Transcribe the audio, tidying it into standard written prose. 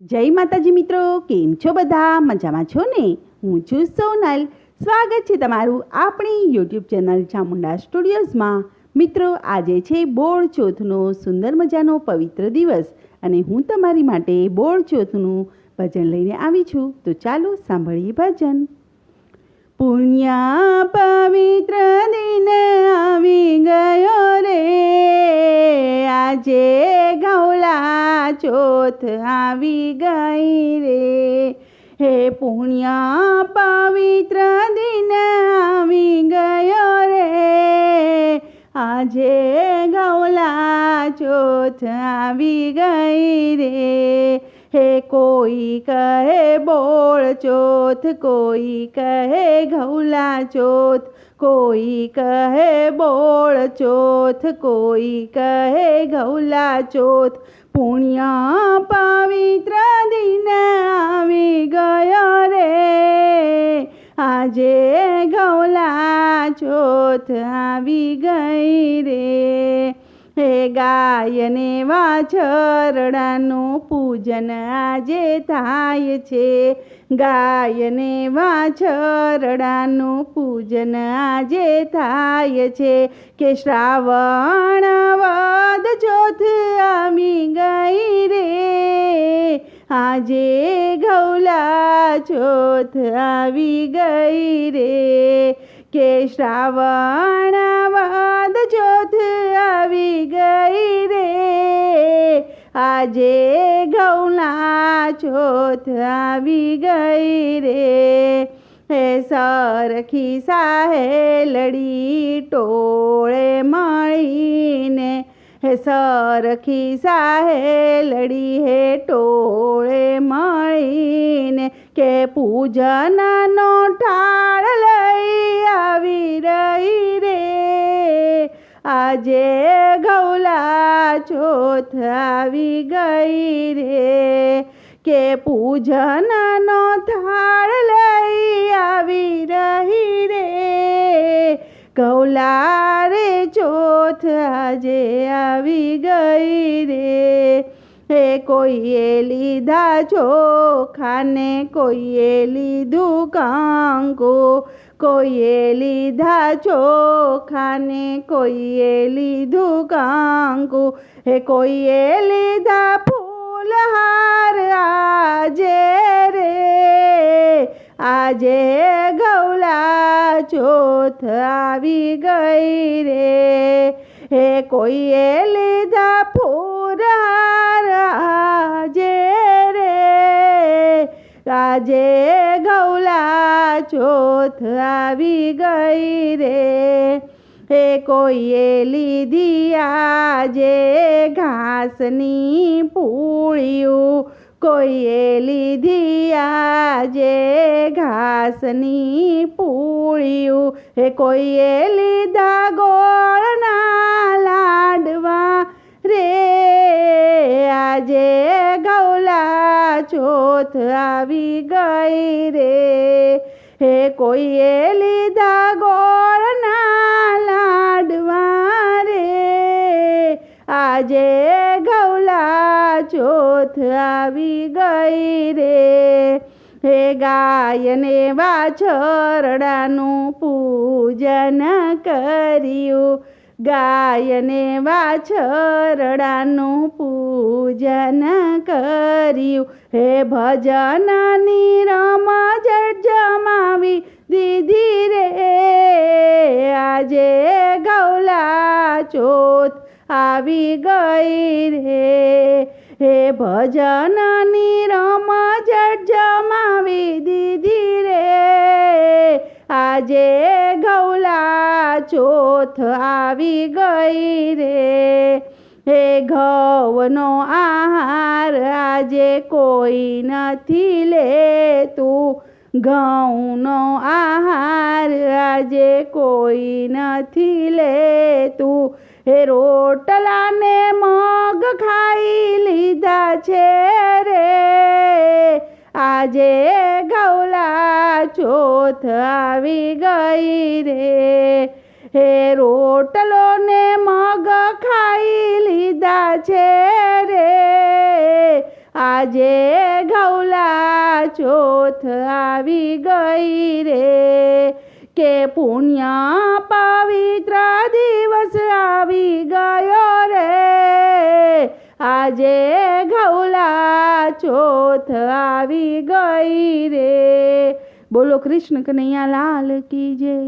જય માતાજી મિત્રો, કેમ છો બધા? મજામાં છો ને? હું છું સોનલ. સ્વાગત છે તમારું આપણી યુટ્યુબ ચેનલ ચામુંડા સ્ટુડિયોઝમાં. મિત્રો, આજે છે બોળ ચોથનો સુંદર મજાનો પવિત્ર દિવસ અને હું તમારી માટે બોળ ચોથનું ભજન લઈને આવી છું. તો ચાલો સાંભળીએ ભજન. પુણ્ય પવિત્ર દિન આવી ગયો રે, આજે ગૌલા ચોથ આવી ગઈ રે. હે પુણ્ય પવિત્ર દિન આવી ગયો રે, આજે ગૌલા ચોથ આવી ગઈ રે. હે કોઈ કહે બોળ ચોથ, કોઈ કહે ગૌલા ચોથ, કોઈ કહે બોળ ચોથ, કોઈ કહે ગૌલા ચોથ. પુણ્ય પવિત્ર દિન આવી ગયો રે, આજે ગૌલા ચોથ આવી ગઈ રે. હે ગાયને વાછરડાનું પૂજન આજે થાય છે, ગાયને વાછરડાનું પૂજન આજે થાય છે. કે શ્રાવણ વદ ચોથ આવી ગઈ રે, આજે ગૌલા ચોથ આવી ગઈ રે. કે શ્રાવણ વદ ચોથ આવી ગઈ રે, આજે ગૌલા ચોથ આવી ગઈ રે. હે સરખી સાહેલડી ટોળે મળીને, હે સરખી સાહેલડી હે ટોળે મળીને, કે પૂજનનો ઠાળ લઈ આવી રહી રે, આજે ગૌલા ચોથ આવી ગઈ રે. કે પૂજનનો થાળ લઈ આવી રહી રે, ગૌલા રે ચોથ આજે આવી ગઈ રે. હે કોઈએ લીધા ચોખાને, કોઈએ લીધું કંકુ, કોઈએ લીધા ચોખાને, કોઈએ લીધું કંકુ, હે કોઈએ લીધા ફૂલહાર આજે રે, આજે ગૌલા ચોથ આવી ગઈ રે. હે કોઈએ લીધા ફૂલહાર આજે રે, આજે ગૌલા ચોથ આવી ગઈ રે. હે કોઈએ લીધી આજે ઘાસની પૂળિયું, કોઈએ લીધી આજે ઘાસની પૂળિયું, હે કોઈએ લીધા ગોળના લાડવા રે, આજે ગૌલા ચોથ આવી ગઈ રે. હે કોઈએ લીધા ગોળના લાડવા રે, આજે ગૌલા ચોથ આવી ગઈ રે. હે ગાયને વાછરડાનું પૂજન કર્યું, ગાયને વાછરડાનું પૂજન કર્યું, હે ભજનની રમઝટ જમાવી દીધી રે, આજે ગૌલા ચોથ આવી ગઈ રે. હે ભજનની રમઝટ જમાવી દીધી રે, આજે ગૌલા ચોથ આવી ગઈ રે. હે ઘઉંનો આહાર આજે કોઈ નથી લેતું, ઘઉંનો આહાર આજે કોઈ નથી લેતું, હે રોટલાને મગ ખાઈ લીધા છે રે, આજે ગૌલા ચોથ આવી ગઈ રે. હે રોટલો ને મગ ખાઈ લીધા છે રે, આજે ઘઉલા ચોથ આવી ગઈ રે કે પુણ્ય પવિત્ર દિવસ આવી ગયો રે આજે ઘઉલા ચોથ આવી ગઈ રે। બોલો કૃષ્ણ કનૈયા લાલ કી જય।